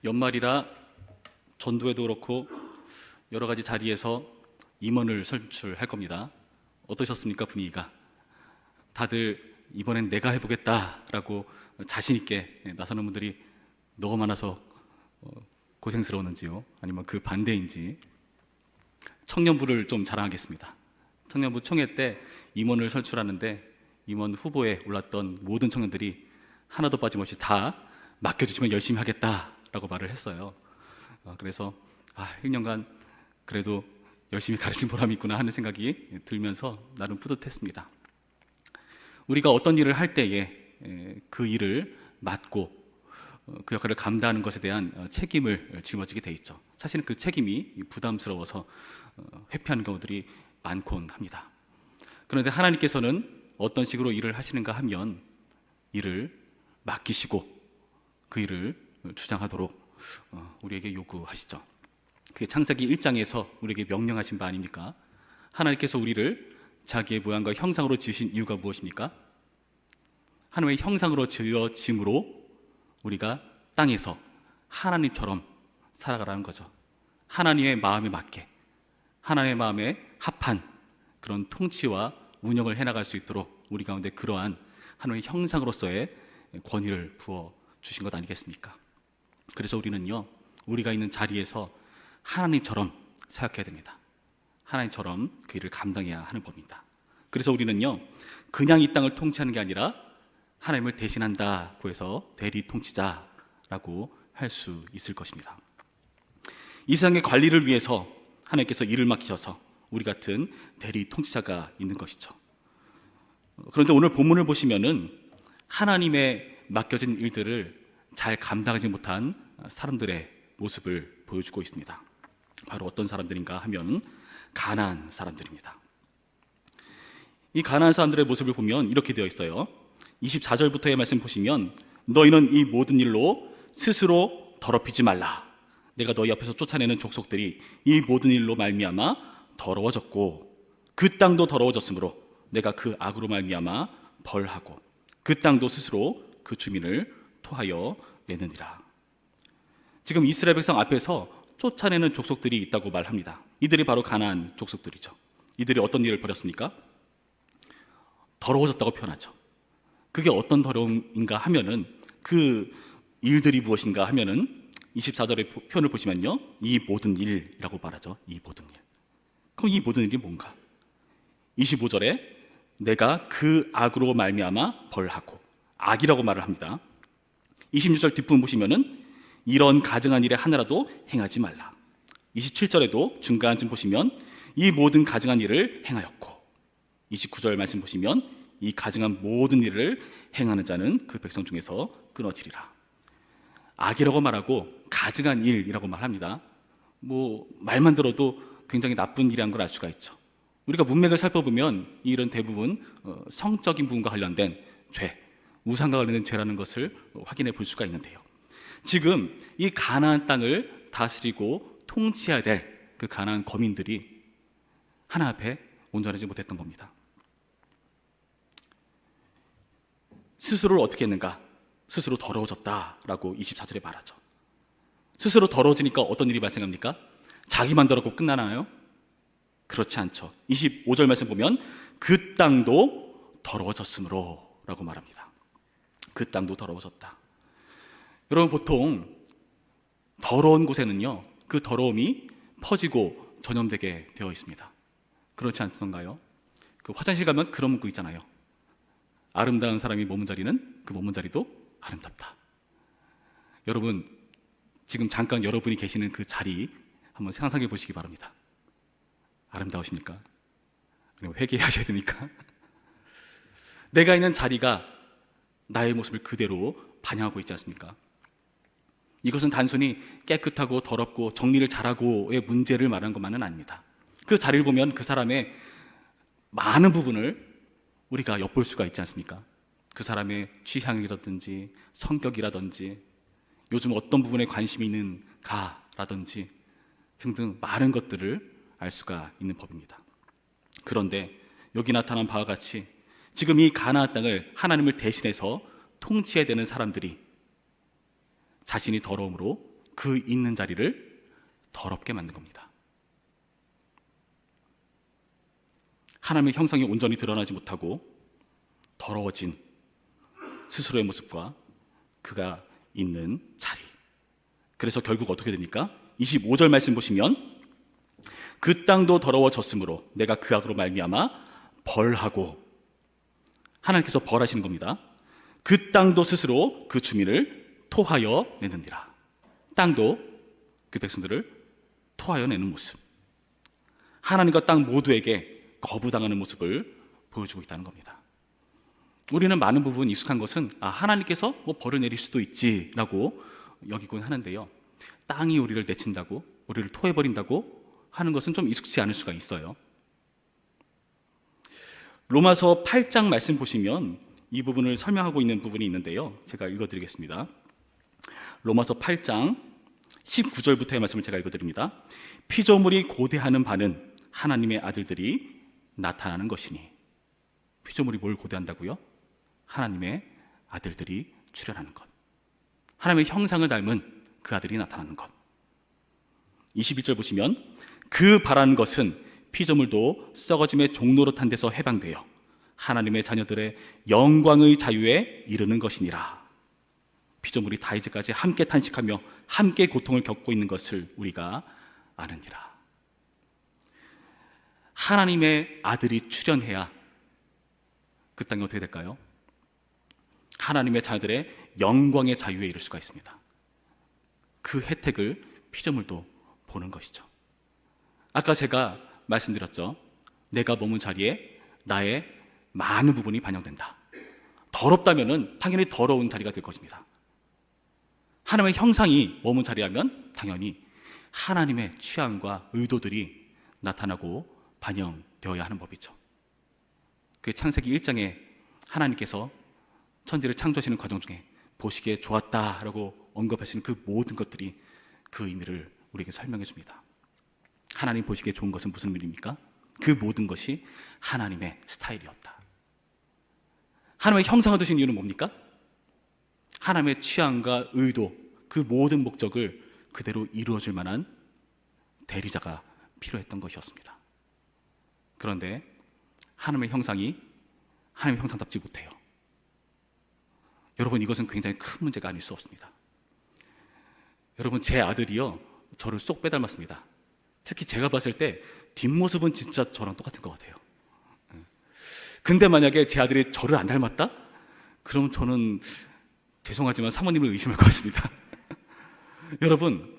연말이라 전도회도 그렇고 여러 가지 자리에서 임원을 선출할 겁니다. 어떠셨습니까, 분위기가? 다들 이번엔 내가 해보겠다라고 자신 있게 나서는 분들이 너무 많아서 고생스러웠는지요? 아니면 그 반대인지. 청년부를 좀 자랑하겠습니다. 청년부 총회 때 임원을 선출하는데 임원 후보에 올랐던 모든 청년들이 하나도 빠짐없이 다 맡겨주시면 열심히 하겠다라고 말을 했어요. 그래서 1년간 그래도 열심히 가르친 보람이 있구나 하는 생각이 들면서 나름 뿌듯했습니다. 우리가 어떤 일을 할 때에 그 일을 맡고 그 역할을 감당하는 것에 대한 책임을 짊어지게 돼 있죠. 사실은 그 책임이 부담스러워서 회피하는 경우들이 많곤 합니다. 그런데 하나님께서는 어떤 식으로 일을 하시는가 하면 일을 맡기시고 그 일을 주장하도록 우리에게 요구하시죠. 그게 창세기 1장에서 우리에게 명령하신 바 아닙니까? 하나님께서 우리를 자기의 모양과 형상으로 지으신 이유가 무엇입니까? 하나님의 형상으로 지어짐으로 우리가 땅에서 하나님처럼 살아가라는 거죠. 하나님의 마음에 맞게, 하나님의 마음에 합한 그런 통치와 운영을 해나갈 수 있도록 우리 가운데 그러한 하나님의 형상으로서의 권위를 부어 주신 것 아니겠습니까? 그래서 우리는요, 우리가 있는 자리에서 하나님처럼 생각해야 됩니다. 하나님처럼 그 일을 감당해야 하는 법입니다. 그래서 우리는요, 그냥 이 땅을 통치하는 게 아니라 하나님을 대신한다고 해서 대리 통치자라고 할 수 있을 것입니다. 이 세상의 관리를 위해서 하나님께서 일을 맡기셔서 우리 같은 대리 통치자가 있는 것이죠. 그런데 오늘 본문을 보시면은 하나님의 맡겨진 일들을 잘 감당하지 못한 사람들의 모습을 보여주고 있습니다. 바로 어떤 사람들인가 하면 가나안 사람들입니다. 이 가나안 사람들의 모습을 보면 이렇게 되어 있어요. 24절부터의 말씀 보시면 너희는 이 모든 일로 스스로 더럽히지 말라. 내가 너희 앞에서 쫓아내는 족속들이 이 모든 일로 말미암아 더러워졌고 그 땅도 더러워졌으므로 내가 그 악으로 말미암아 벌하고 그 땅도 스스로 그 주민을 토하여 내느니라. 지금 이스라엘 백성 앞에서 쫓아내는 족속들이 있다고 말합니다. 이들이 바로 가나안 족속들이죠. 이들이 어떤 일을 벌였습니까? 더러워졌다고 표현하죠. 그게 어떤 더러움인가 하면은 그 일들이 무엇인가 하면은 24절의 표현을 보시면요, 이 모든 일이라고 말하죠. 이 모든 일. 그럼 이 모든 일이 뭔가? 25절에 내가 그 악으로 말미암아 벌하고, 악이라고 말을 합니다. 26절 뒷부분 보시면은 이런 가증한 일에 하나라도 행하지 말라. 27절에도 중간쯤 보시면 이 모든 가증한 일을 행하였고, 29절 말씀 보시면 이 가증한 모든 일을 행하는 자는 그 백성 중에서 끊어지리라. 악이라고 말하고 가증한 일이라고 말합니다. 말만 들어도 굉장히 나쁜 일이란 걸 알 수가 있죠. 우리가 문맥을 살펴보면 이 일은 대부분 성적인 부분과 관련된 죄, 우상과 관련된 죄라는 것을 확인해 볼 수가 있는데요. 지금 이 가나안 땅을 다스리고 통치해야 될 그 가나안 거민들이 하나 앞에 온전하지 못했던 겁니다. 스스로를 어떻게 했는가? 스스로 더러워졌다라고 24절에 말하죠. 스스로 더러워지니까 어떤 일이 발생합니까? 자기만 더럽고 끝나나요? 그렇지 않죠. 25절 말씀 보면 그 땅도 더러워졌으므로 라고 말합니다. 그 땅도 더러워졌다. 여러분, 보통 더러운 곳에는요, 그 더러움이 퍼지고 전염되게 되어 있습니다. 그렇지 않던가요? 그 화장실 가면 그런 문구 있잖아요. 아름다운 사람이 머문 자리는 그 머문 자리도 아름답다. 여러분, 지금 잠깐 여러분이 계시는 그 자리 한번 상상해 보시기 바랍니다. 아름다우십니까? 아니면 회개하셔야 됩니까? 내가 있는 자리가 나의 모습을 그대로 반영하고 있지 않습니까? 이것은 단순히 깨끗하고 더럽고 정리를 잘하고의 문제를 말하는 것만은 아닙니다. 그 자리를 보면 그 사람의 많은 부분을 우리가 엿볼 수가 있지 않습니까? 그 사람의 취향이라든지 성격이라든지 요즘 어떤 부분에 관심이 있는가라든지 등등 많은 것들을 알 수가 있는 법입니다. 그런데 여기 나타난 바와 같이 지금 이 가나안 땅을 하나님을 대신해서 통치해야 되는 사람들이 자신이 더러움으로 그 있는 자리를 더럽게 만든 겁니다. 하나님의 형상이 온전히 드러나지 못하고 더러워진 스스로의 모습과 그가 있는 자리. 그래서 결국 어떻게 됩니까? 25절 말씀 보시면 그 땅도 더러워졌으므로 내가 그 악으로 말미암아 벌하고, 하나님께서 벌하시는 겁니다. 그 땅도 스스로 그 주민을 토하여 내느니라. 땅도 그 백성들을 토하여 내는 모습, 하나님과 땅 모두에게 거부당하는 모습을 보여주고 있다는 겁니다. 우리는 많은 부분 익숙한 것은 하나님께서 벌을 내릴 수도 있지라고 여기곤 하는데요, 땅이 우리를 내친다고, 우리를 토해버린다고 하는 것은 좀 익숙치 않을 수가 있어요. 로마서 8장 말씀 보시면 이 부분을 설명하고 있는 부분이 있는데요, 제가 읽어드리겠습니다. 로마서 8장 19절부터의 말씀을 제가 읽어드립니다. 피조물이 고대하는 바는 하나님의 아들들이 나타나는 것이니. 피조물이 뭘 고대한다고요? 하나님의 아들들이 출현하는 것, 하나님의 형상을 닮은 그 아들이 나타나는 것. 21절 보시면 그 바라는 것은 피조물도 썩어짐의 종로로 탄 데서 해방되어 하나님의 자녀들의 영광의 자유에 이르는 것이니라. 피조물이 다 이제까지 함께 탄식하며 함께 고통을 겪고 있는 것을 우리가 아느니라. 하나님의 아들이 출현해야 그 땅이 어떻게 될까요? 하나님의 자녀들의 영광의 자유에 이를 수가 있습니다. 그 혜택을 피조물도 보는 것이죠. 아까 제가 말씀드렸죠. 내가 머문 자리에 나의 많은 부분이 반영된다. 더럽다면은 당연히 더러운 자리가 될 것입니다. 하나님의 형상이 머문 자리라면 당연히 하나님의 취향과 의도들이 나타나고 반영되어야 하는 법이죠. 그 창세기 1장에 하나님께서 천지를 창조하시는 과정 중에 보시기에 좋았다라고 언급하시는 그 모든 것들이 그 의미를 우리에게 설명해 줍니다. 하나님 보시기에 좋은 것은 무슨 의미입니까? 그 모든 것이 하나님의 스타일이었다. 하나님의 형상을 두신 이유는 뭡니까? 하나님의 취향과 의도, 그 모든 목적을 그대로 이루어줄 만한 대리자가 필요했던 것이었습니다. 그런데 하나님의 형상이 하나님의 형상답지 못해요. 여러분, 이것은 굉장히 큰 문제가 아닐 수 없습니다. 여러분, 제 아들이요, 저를 쏙 빼닮았습니다. 특히 제가 봤을 때 뒷모습은 진짜 저랑 똑같은 것 같아요. 근데 만약에 제 아들이 저를 안 닮았다? 그럼 저는 죄송하지만 사모님을 의심할 것 같습니다. 여러분,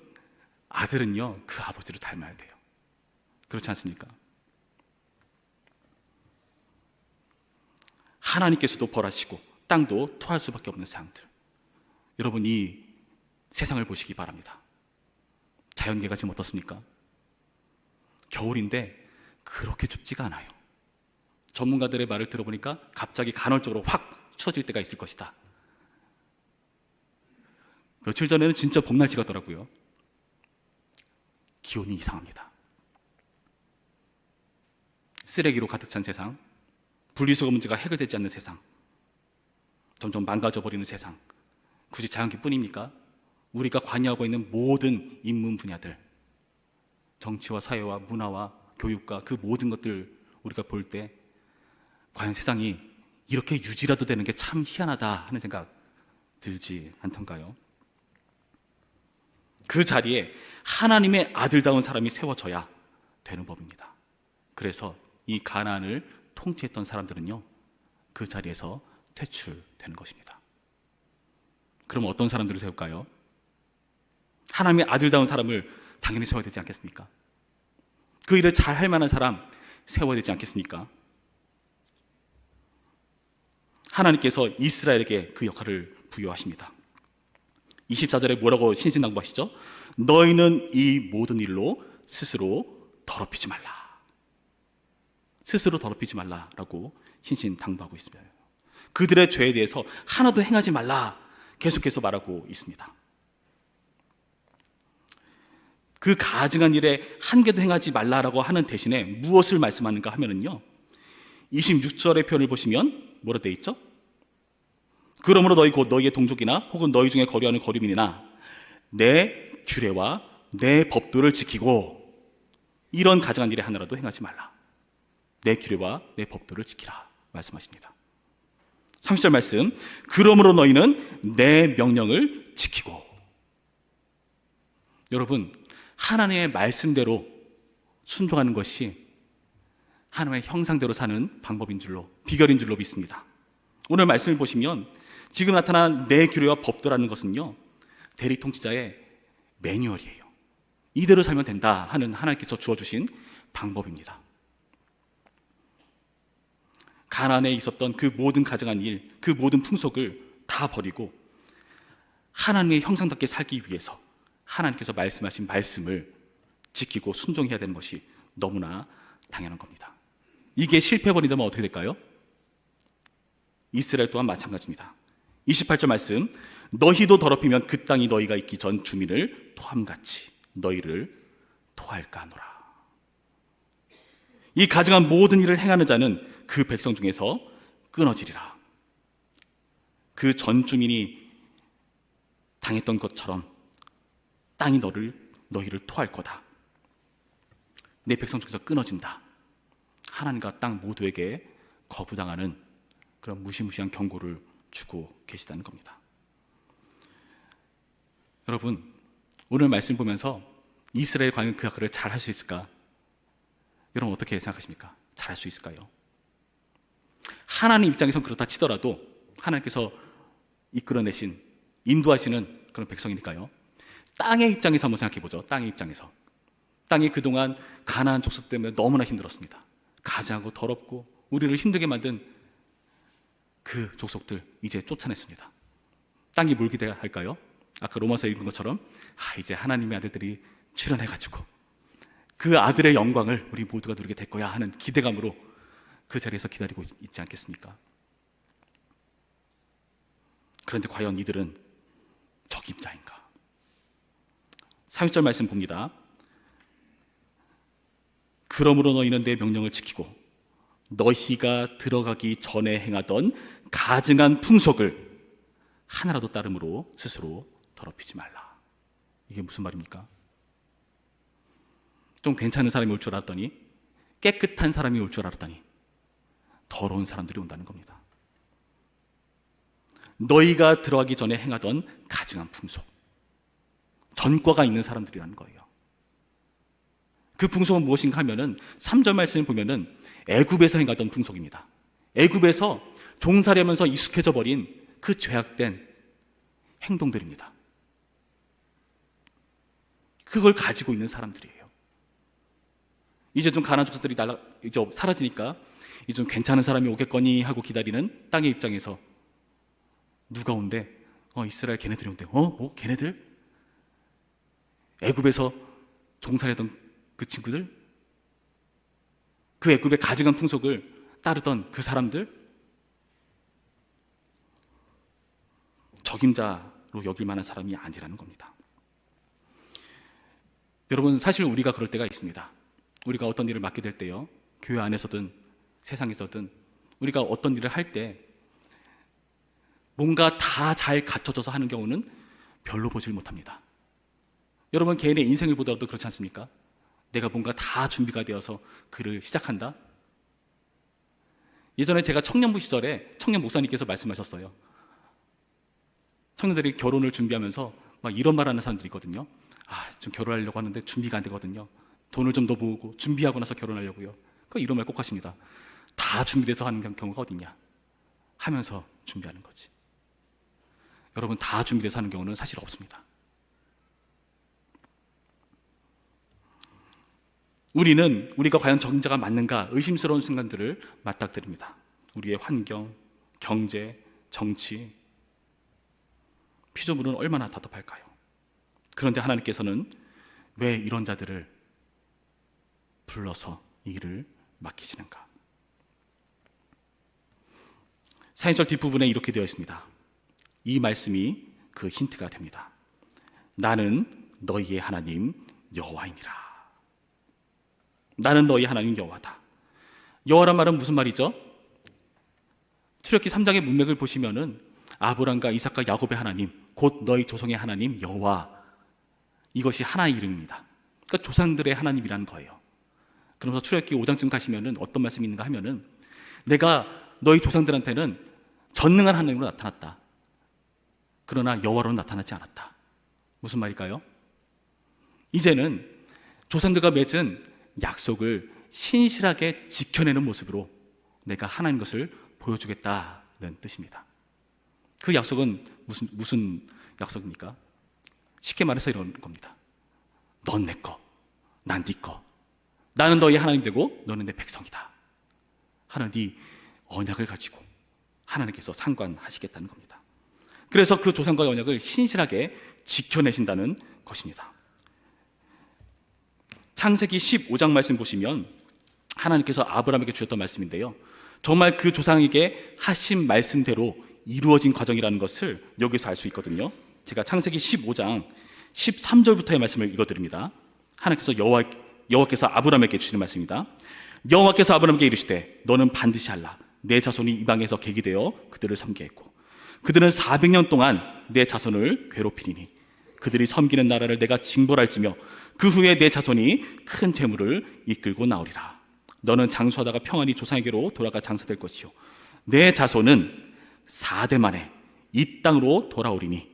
아들은요, 그 아버지를 닮아야 돼요. 그렇지 않습니까? 하나님께서도 벌하시고 땅도 토할 수밖에 없는 세상들. 여러분, 이 세상을 보시기 바랍니다. 자연계가 지금 어떻습니까? 겨울인데 그렇게 춥지가 않아요. 전문가들의 말을 들어보니까 갑자기 간헐적으로 확 추워질 때가 있을 것이다. 며칠 전에는 진짜 봄날씨 같더라고요. 기온이 이상합니다. 쓰레기로 가득 찬 세상, 분리수거 문제가 해결되지 않는 세상, 점점 망가져버리는 세상. 굳이 자연계뿐입니까? 우리가 관여하고 있는 모든 인문 분야들, 정치와 사회와 문화와 교육과 그 모든 것들 우리가 볼 때 과연 세상이 이렇게 유지라도 되는 게 참 희한하다 하는 생각 들지 않던가요? 그 자리에 하나님의 아들다운 사람이 세워져야 되는 법입니다. 그래서 이 가나안을 통치했던 사람들은요, 그 자리에서 퇴출되는 것입니다. 그럼 어떤 사람들을 세울까요? 하나님의 아들다운 사람을 당연히 세워야 되지 않겠습니까? 그 일을 잘 할 만한 사람 세워야 되지 않겠습니까? 하나님께서 이스라엘에게 그 역할을 부여하십니다. 24절에 뭐라고 신신당부하시죠? 너희는 이 모든 일로 스스로 더럽히지 말라. 스스로 더럽히지 말라라고 신신당부하고 있습니다. 그들의 죄에 대해서 하나도 행하지 말라 계속해서 말하고 있습니다. 그 가증한 일에 한 개도 행하지 말라라고 하는 대신에 무엇을 말씀하는가 하면은요, 26절의 표현을 보시면 뭐라 되어 있죠? 그러므로 너희 곧 너희의 동족이나 혹은 너희 중에 거류하는 거류민이나 내 규례와 내 법도를 지키고 이런 가증한 일에 하나라도 행하지 말라. 내 규례와 내 법도를 지키라 말씀하십니다. 30절 말씀, 그러므로 너희는 내 명령을 지키고. 여러분, 하나님의 말씀대로 순종하는 것이 하나님의 형상대로 사는 방법인 줄로, 비결인 줄로 믿습니다. 오늘 말씀을 보시면 지금 나타난 내 규례와 법도라는 것은요, 대리통치자의 매뉴얼이에요. 이대로 살면 된다 하는 하나님께서 주어주신 방법입니다. 가나안에 있었던 그 모든 가증한 일, 그 모든 풍속을 다 버리고 하나님의 형상답게 살기 위해서 하나님께서 말씀하신 말씀을 지키고 순종해야 되는 것이 너무나 당연한 겁니다. 이게 실패해버린다면 어떻게 될까요? 이스라엘 또한 마찬가지입니다. 28절 말씀, 너희도 더럽히면 그 땅이 너희가 있기 전 주민을 토함같이 너희를 토할까 하노라. 이 가증한 모든 일을 행하는 자는 그 백성 중에서 끊어지리라. 그 전 주민이 당했던 것처럼 땅이 너희를 토할 거다. 내 백성 중에서 끊어진다. 하나님과 땅 모두에게 거부당하는 그런 무시무시한 경고를 주고 계시다는 겁니다. 여러분, 오늘 말씀 보면서 이스라엘 과연 그 역할을 잘 할 수 있을까? 여러분 어떻게 생각하십니까? 잘 할 수 있을까요? 하나님 입장에선 그렇다 치더라도 하나님께서 이끌어내신, 인도하시는 그런 백성이니까요. 땅의 입장에서 한번 생각해 보죠. 땅의 입장에서. 땅이 그동안 가나안 족속 때문에 너무나 힘들었습니다. 가증하고 더럽고 우리를 힘들게 만든 그 족속들 이제 쫓아냈습니다. 땅이 뭘 기대할까요? 아까 로마서 읽은 것처럼 이제 하나님의 아들들이 출현해가지고 그 아들의 영광을 우리 모두가 누리게 될 거야 하는 기대감으로 그 자리에서 기다리고 있지 않겠습니까? 그런데 과연 이들은 적임자인가? 30절 말씀 봅니다. 그러므로 너희는 내 명령을 지키고 너희가 들어가기 전에 행하던 가증한 풍속을 하나라도 따름으로 스스로 더럽히지 말라. 이게 무슨 말입니까? 좀 괜찮은 사람이 올 줄 알았더니, 깨끗한 사람이 올 줄 알았더니 더러운 사람들이 온다는 겁니다. 너희가 들어가기 전에 행하던 가증한 풍속, 전과가 있는 사람들이라는 거예요. 그 풍속은 무엇인가 하면은 3절 말씀을 보면은 애굽에서 행하던 풍속입니다. 애굽에서 종살이하면서 익숙해져 버린 그 죄악된 행동들입니다. 그걸 가지고 있는 사람들이에요. 이제 좀 가나안 족속들이 이제 사라지니까 이제 좀 괜찮은 사람이 오겠거니 하고 기다리는 땅의 입장에서 누가 온대? 이스라엘 걔네들이 온대. 뭐 걔네들? 애굽에서 종살이하던 그 친구들? 그 애굽의 가증한 풍속을 따르던 그 사람들? 적임자로 여길 만한 사람이 아니라는 겁니다. 여러분, 사실 우리가 그럴 때가 있습니다. 우리가 어떤 일을 맡게 될 때요, 교회 안에서든 세상에서든 우리가 어떤 일을 할 때 뭔가 다 잘 갖춰져서 하는 경우는 별로 보질 못합니다. 여러분 개인의 인생을 보더라도 그렇지 않습니까? 내가 뭔가 다 준비가 되어서 글을 시작한다? 예전에 제가 청년부 시절에 청년 목사님께서 말씀하셨어요. 청년들이 결혼을 준비하면서 막 이런 말하는 사람들이 있거든요. 좀 결혼하려고 하는데 준비가 안 되거든요. 돈을 좀 더 모으고 준비하고 나서 결혼하려고요. 이런 말 꼭 하십니다. 다 준비돼서 하는 경우가 어딨냐 하면서 준비하는 거지. 여러분, 다 준비돼서 하는 경우는 사실 없습니다. 우리가 과연 적임자가 맞는가 의심스러운 순간들을 맞닥뜨립니다. 우리의 환경, 경제, 정치, 피조물은 얼마나 답답할까요? 그런데 하나님께서는 왜 이런 자들을 불러서 이 일을 맡기시는가? 4절 뒷부분에 이렇게 되어 있습니다. 이 말씀이 그 힌트가 됩니다. 나는 너희의 하나님 여호와이니라. 나는 너희 하나님 여호와다. 여호와란 말은 무슨 말이죠? 출애굽기 3장의 문맥을 보시면은 아브람과 이삭과 야곱의 하나님, 곧 너희 조상의 하나님 여호와, 이것이 하나의 이름입니다. 그러니까 조상들의 하나님이라는 거예요. 그러면서 출애굽기 5장쯤 가시면은 어떤 말씀이 있는가 하면은 내가 너희 조상들한테는 전능한 하나님으로 나타났다. 그러나 여호와로는 나타나지 않았다. 무슨 말일까요? 이제는 조상들과 맺은 약속을 신실하게 지켜내는 모습으로 내가 하나님 것을 보여주겠다는 뜻입니다. 그 약속은 무슨 약속입니까? 쉽게 말해서 이런 겁니다. 넌 내 거, 난 네 거. 나는 너희 하나님 되고 너는 내 백성이다 하는 이 언약을 가지고 하나님께서 상관하시겠다는 겁니다. 그래서 그 조상과의 언약을 신실하게 지켜내신다는 것입니다. 창세기 15장 말씀 보시면 하나님께서 아브라함에게 주셨던 말씀인데요, 정말 그 조상에게 하신 말씀대로 이루어진 과정이라는 것을 여기서 알 수 있거든요. 제가 창세기 15장 13절부터의 말씀을 읽어드립니다. 하나님께서 여호와께서 아브라함에게 주시는 말씀입니다. 여호와께서 아브라함에게 이르시되 너는 반드시 알라. 내 자손이 이방에서 객이 되어 그들을 섬게 했고 그들은 400년 동안 내 자손을 괴롭히리니 그들이 섬기는 나라를 내가 징벌할지며 그 후에 내 자손이 큰 재물을 이끌고 나오리라. 너는 장수하다가 평안히 조상에게로 돌아가 장사될 것이요 내 자손은 4대 만에 이 땅으로 돌아오리니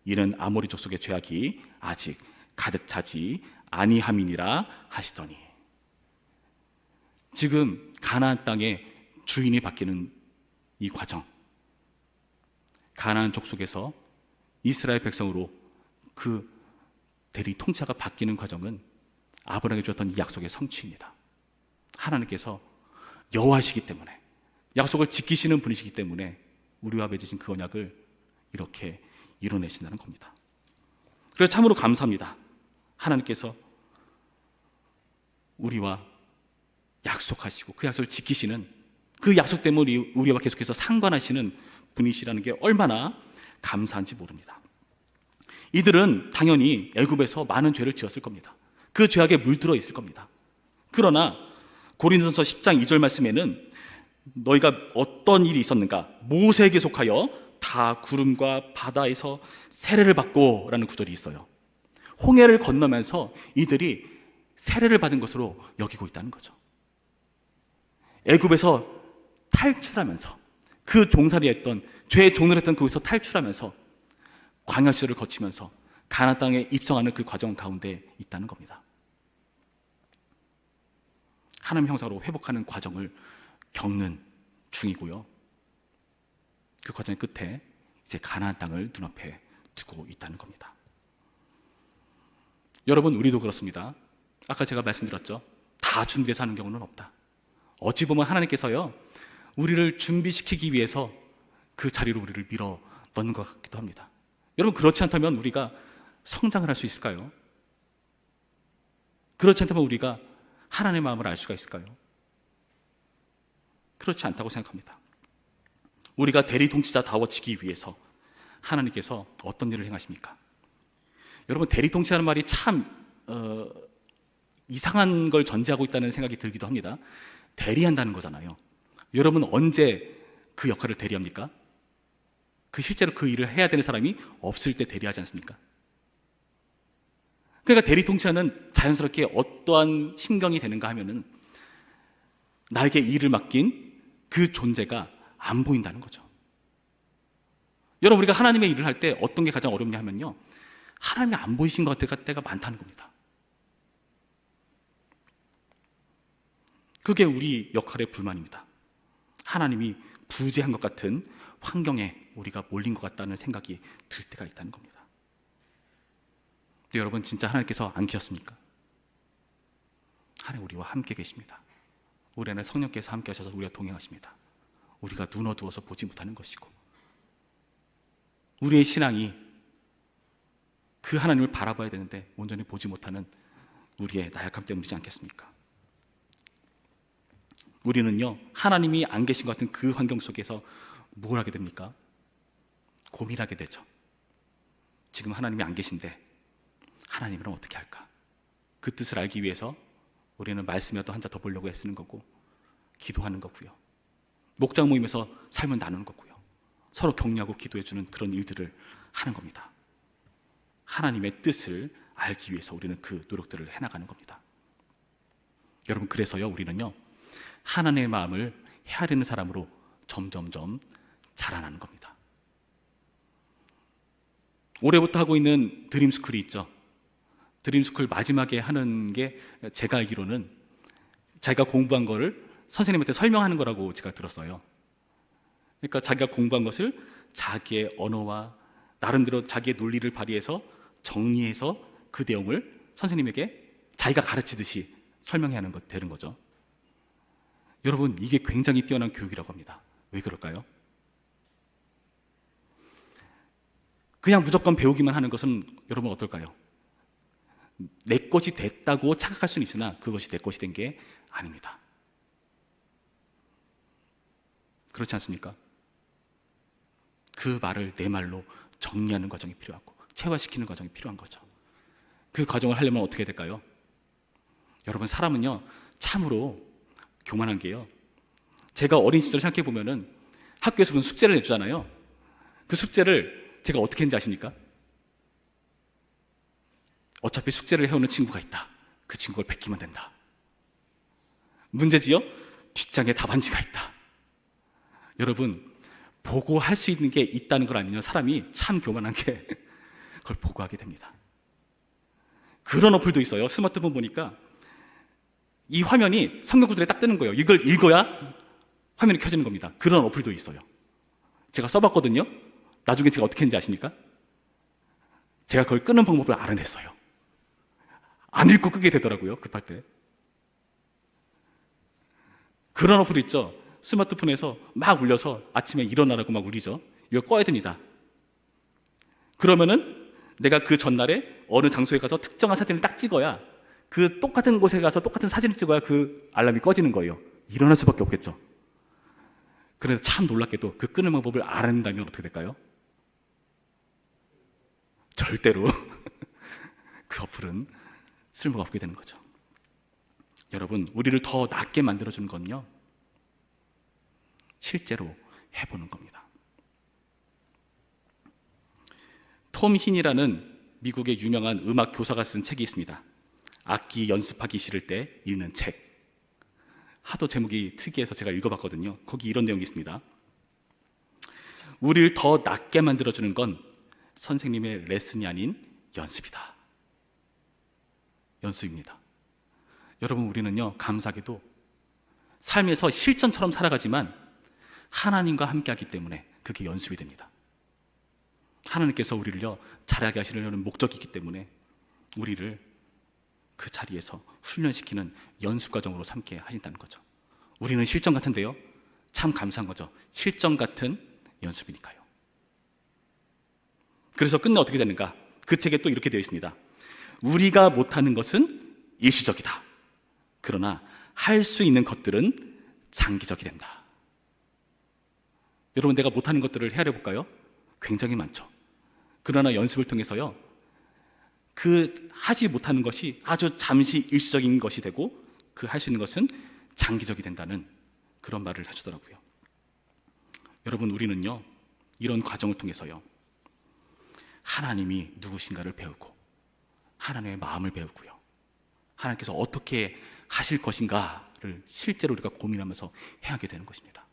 이는 아모리 족속의 죄악이 아직 가득 차지 아니함이니라 하시더니, 지금 가나안 땅의 주인이 바뀌는 이 과정, 가나안 족속에서 이스라엘 백성으로 그 대리 통치자가 바뀌는 과정은 아브라함에게 주었던 이 약속의 성취입니다. 하나님께서 여호와시기 때문에, 약속을 지키시는 분이시기 때문에 우리와 맺으신 그 언약을 이렇게 이뤄내신다는 겁니다. 그래서 참으로 감사합니다. 하나님께서 우리와 약속하시고 그 약속을 지키시는, 그 약속 때문에 우리와 계속해서 상관하시는 분이시라는 게 얼마나 감사한지 모릅니다. 이들은 당연히 애굽에서 많은 죄를 지었을 겁니다. 그 죄악에 물들어 있을 겁니다. 그러나 고린도전서 10장 2절 말씀에는 너희가 어떤 일이 있었는가, 모세에게 속하여 다 구름과 바다에서 세례를 받고 라는 구절이 있어요. 홍해를 건너면서 이들이 세례를 받은 것으로 여기고 있다는 거죠. 애굽에서 탈출하면서, 그 종살이 했던, 죄의 종을 했던 그곳에서 탈출하면서 광야 시절을 거치면서 가나안 땅에 입성하는 그 과정 가운데 있다는 겁니다. 하나님 형상으로 회복하는 과정을 겪는 중이고요, 그 과정의 끝에 이제 가나안 땅을 눈앞에 두고 있다는 겁니다. 여러분, 우리도 그렇습니다. 아까 제가 말씀드렸죠, 다 준비돼서 하는 경우는 없다. 어찌 보면 하나님께서요, 우리를 준비시키기 위해서 그 자리로 우리를 밀어 넣는 것 같기도 합니다. 여러분, 그렇지 않다면 우리가 성장을 할 수 있을까요? 그렇지 않다면 우리가 하나님의 마음을 알 수가 있을까요? 그렇지 않다고 생각합니다. 우리가 대리통치자다워지기 위해서 하나님께서 어떤 일을 행하십니까? 여러분, 대리통치라는 말이 참 이상한 걸 전제하고 있다는 생각이 들기도 합니다. 대리한다는 거잖아요. 여러분, 언제 그 역할을 대리합니까? 실제로 그 일을 해야 되는 사람이 없을 때 대리하지 않습니까? 그러니까 대리통치자는 자연스럽게 어떠한 심경이 되는가 하면은 나에게 일을 맡긴 그 존재가 안 보인다는 거죠. 여러분, 우리가 하나님의 일을 할 때 어떤 게 가장 어렵냐 하면요, 하나님이 안 보이신 것 같을 때가 많다는 겁니다. 그게 우리 역할의 불만입니다. 하나님이 부재한 것 같은 환경에 우리가 몰린 것 같다는 생각이 들 때가 있다는 겁니다. 근데 여러분, 진짜 하나님께서 안 계셨습니까? 하나님 우리와 함께 계십니다. 우리 안에 성령께서 함께 하셔서 우리가 동행하십니다. 우리가 눈 어두워서 보지 못하는 것이고, 우리의 신앙이 그 하나님을 바라봐야 되는데 온전히 보지 못하는 우리의 나약함 때문이지 않겠습니까? 우리는요, 하나님이 안 계신 것 같은 그 환경 속에서 뭘 하게 됩니까? 고민하게 되죠. 지금 하나님이 안 계신데 하나님이랑 어떻게 할까? 그 뜻을 알기 위해서 우리는 말씀이라도 한 자 더 보려고 애쓰는 거고, 기도하는 거고요, 목장 모임에서 삶을 나누는 거고요, 서로 격려하고 기도해주는 그런 일들을 하는 겁니다. 하나님의 뜻을 알기 위해서 우리는 그 노력들을 해나가는 겁니다. 여러분, 그래서요, 우리는요, 하나님의 마음을 헤아리는 사람으로 점점점 자라나는 겁니다. 올해부터 하고 있는 드림스쿨이 있죠. 드림스쿨 마지막에 하는 게 제가 알기로는 자기가 공부한 거를 선생님한테 설명하는 거라고 제가 들었어요. 그러니까 자기가 공부한 것을 자기의 언어와 나름대로 자기의 논리를 발휘해서 정리해서 그 내용을 선생님에게 자기가 가르치듯이 설명해야 하는 것 되는 거죠. 여러분, 이게 굉장히 뛰어난 교육이라고 합니다. 왜 그럴까요? 그냥 무조건 배우기만 하는 것은 여러분 어떨까요? 내 것이 됐다고 착각할 수는 있으나 그것이 내 것이 된 게 아닙니다. 그렇지 않습니까? 그 말을 내 말로 정리하는 과정이 필요하고 체화시키는 과정이 필요한 거죠. 그 과정을 하려면 어떻게 될까요? 여러분, 사람은요, 참으로 교만한 게요, 제가 어린 시절 생각해 보면은 학교에서 무슨 숙제를 내주잖아요. 그 숙제를 제가 어떻게 했는지 아십니까? 어차피 숙제를 해오는 친구가 있다. 그 친구를 베끼면 된다. 문제지요? 뒷장에 답안지가 있다. 여러분, 보고할 수 있는 게 있다는 걸 알면 사람이 참 교만한 게 그걸 보고하게 됩니다. 그런 어플도 있어요. 스마트폰 보니까 이 화면이 성경 구절에 딱 뜨는 거예요. 이걸 읽어야 화면이 켜지는 겁니다. 그런 어플도 있어요. 제가 써봤거든요. 나중에 제가 어떻게 했는지 아십니까? 제가 그걸 끄는 방법을 알아냈어요. 안 읽고 끄게 되더라고요, 급할 때. 그런 어플 있죠. 스마트폰에서 막 울려서 아침에 일어나라고 막 울리죠. 이거 꺼야 됩니다. 그러면은 내가 그 전날에 어느 장소에 가서 특정한 사진을 딱 찍어야, 그 똑같은 곳에 가서 똑같은 사진을 찍어야 그 알람이 꺼지는 거예요. 일어날 수밖에 없겠죠. 그래서 참 놀랍게도 그 끄는 방법을 알아낸다면 어떻게 될까요? 절대로 그 어플은 쓸모가 없게 되는 거죠. 여러분, 우리를 더 낫게 만들어주는 건요, 실제로 해보는 겁니다. 톰 힌이라는 미국의 유명한 음악 교사가 쓴 책이 있습니다. 악기 연습하기 싫을 때 읽는 책. 하도 제목이 특이해서 제가 읽어봤거든요. 거기 이런 내용이 있습니다. 우리를 더 낫게 만들어주는 건 선생님의 레슨이 아닌 연습이다. 연습입니다. 여러분, 우리는요, 감사하게도 삶에서 실전처럼 살아가지만 하나님과 함께하기 때문에 그게 연습이 됩니다. 하나님께서 우리를요, 잘하게 하시려는 목적이 있기 때문에 우리를 그 자리에서 훈련시키는 연습 과정으로 삼게 하신다는 거죠. 우리는 실전 같은데요, 참 감사한 거죠. 실전 같은 연습이니까요. 그래서 끝내 어떻게 되는가? 그 책에 또 이렇게 되어 있습니다. 우리가 못하는 것은 일시적이다. 그러나 할 수 있는 것들은 장기적이 된다. 여러분, 내가 못하는 것들을 헤아려 볼까요? 굉장히 많죠. 그러나 연습을 통해서요, 그 하지 못하는 것이 아주 잠시 일시적인 것이 되고 그 할 수 있는 것은 장기적이 된다는 그런 말을 해주더라고요. 여러분, 우리는요, 이런 과정을 통해서요, 하나님이 누구신가를 배우고 하나님의 마음을 배우고요, 하나님께서 어떻게 하실 것인가를 실제로 우리가 고민하면서 해하게 되는 것입니다.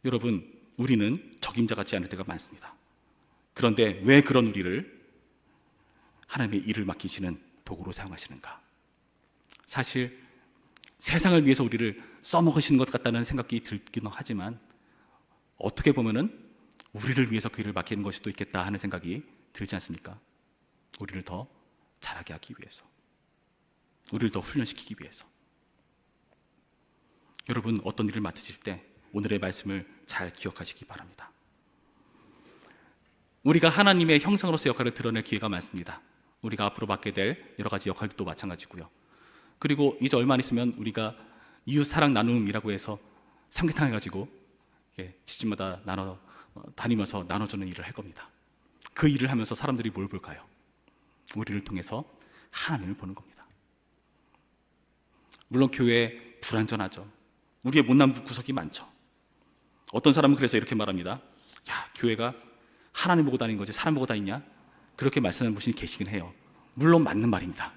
여러분, 우리는 적임자 같지 않을 때가 많습니다. 그런데 왜 그런 우리를 하나님의 일을 맡기시는 도구로 사용하시는가? 사실 세상을 위해서 우리를 써먹으시는 것 같다는 생각이 들기는 하지만 어떻게 보면은 우리를 위해서 그 일을 맡기는 것이 또 있겠다 하는 생각이 들지 않습니까? 우리를 더 잘하게 하기 위해서, 우리를 더 훈련시키기 위해서. 여러분, 어떤 일을 맡으실 때 오늘의 말씀을 잘 기억하시기 바랍니다. 우리가 하나님의 형상으로서 역할을 드러낼 기회가 많습니다. 우리가 앞으로 맡게 될 여러 가지 역할도 마찬가지고요. 그리고 이제 얼마 안 있으면 우리가 이웃 사랑 나눔이라고 해서 삼계탕을 가지고 집집마다 다니면서 나눠주는 일을 할 겁니다. 그 일을 하면서 사람들이 뭘 볼까요? 우리를 통해서 하나님을 보는 겁니다. 물론 교회 불완전하죠. 우리의 못난 구석이 많죠. 어떤 사람은 그래서 이렇게 말합니다. 야, 교회가 하나님 보고 다니는 거지 사람 보고 다니냐? 그렇게 말씀하는 분이 계시긴 해요. 물론 맞는 말입니다.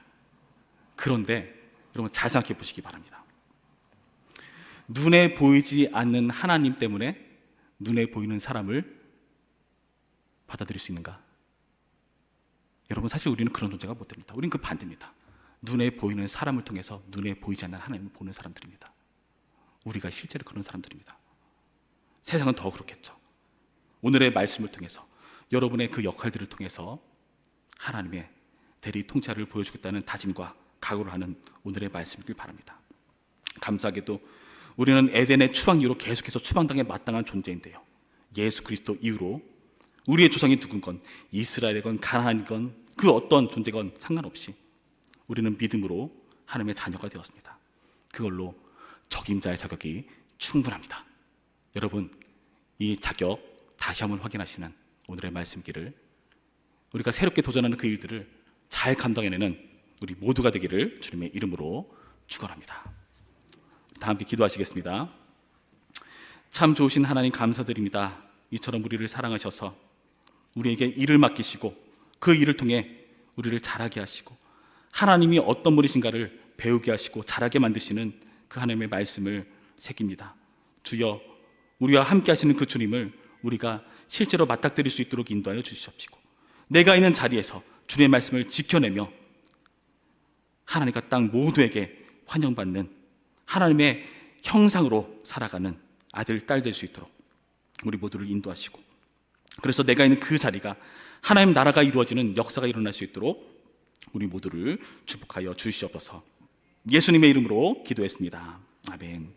그런데 여러분 잘 생각해 보시기 바랍니다. 눈에 보이지 않는 하나님 때문에 눈에 보이는 사람을 받아들일 수 있는가? 여러분 사실 우리는 그런 존재가 못 됩니다. 우리는 그 반대입니다. 눈에 보이는 사람을 통해서 눈에 보이지 않는 하나님을 보는 사람들입니다. 우리가 실제로 그런 사람들입니다. 세상은 더 그렇겠죠. 오늘의 말씀을 통해서 여러분의 그 역할들을 통해서 하나님의 대리 통치를 보여주겠다는 다짐과 각오를 하는 오늘의 말씀이길 바랍니다. 감사하게도 우리는 에덴의 추방 이후로 계속해서 추방당에 마땅한 존재인데요, 예수 그리스도 이후로 우리의 조상이 누군건 이스라엘이건 가나안이건 그 어떤 존재건 상관없이 우리는 믿음으로 하나님의 자녀가 되었습니다. 그걸로 적임자의 자격이 충분합니다. 여러분 이 자격 다시 한번 확인하시는 오늘의 말씀기를, 우리가 새롭게 도전하는 그 일들을 잘 감당해내는 우리 모두가 되기를 주님의 이름으로 축원합니다. 다 함께 기도하시겠습니다. 참 좋으신 하나님 감사드립니다. 이처럼 우리를 사랑하셔서 우리에게 일을 맡기시고 그 일을 통해 우리를 자라게 하시고 하나님이 어떤 분이신가를 배우게 하시고 자라게 만드시는 그 하나님의 말씀을 새깁니다. 주여, 우리와 함께 하시는 그 주님을 우리가 실제로 맞닥뜨릴 수 있도록 인도하여 주시옵시고, 내가 있는 자리에서 주님의 말씀을 지켜내며 하나님과 땅 모두에게 환영받는 하나님의 형상으로 살아가는 아들, 딸 될 수 있도록 우리 모두를 인도하시고, 그래서 내가 있는 그 자리가 하나님 나라가 이루어지는 역사가 일어날 수 있도록 우리 모두를 축복하여 주시옵소서. 예수님의 이름으로 기도했습니다. 아멘.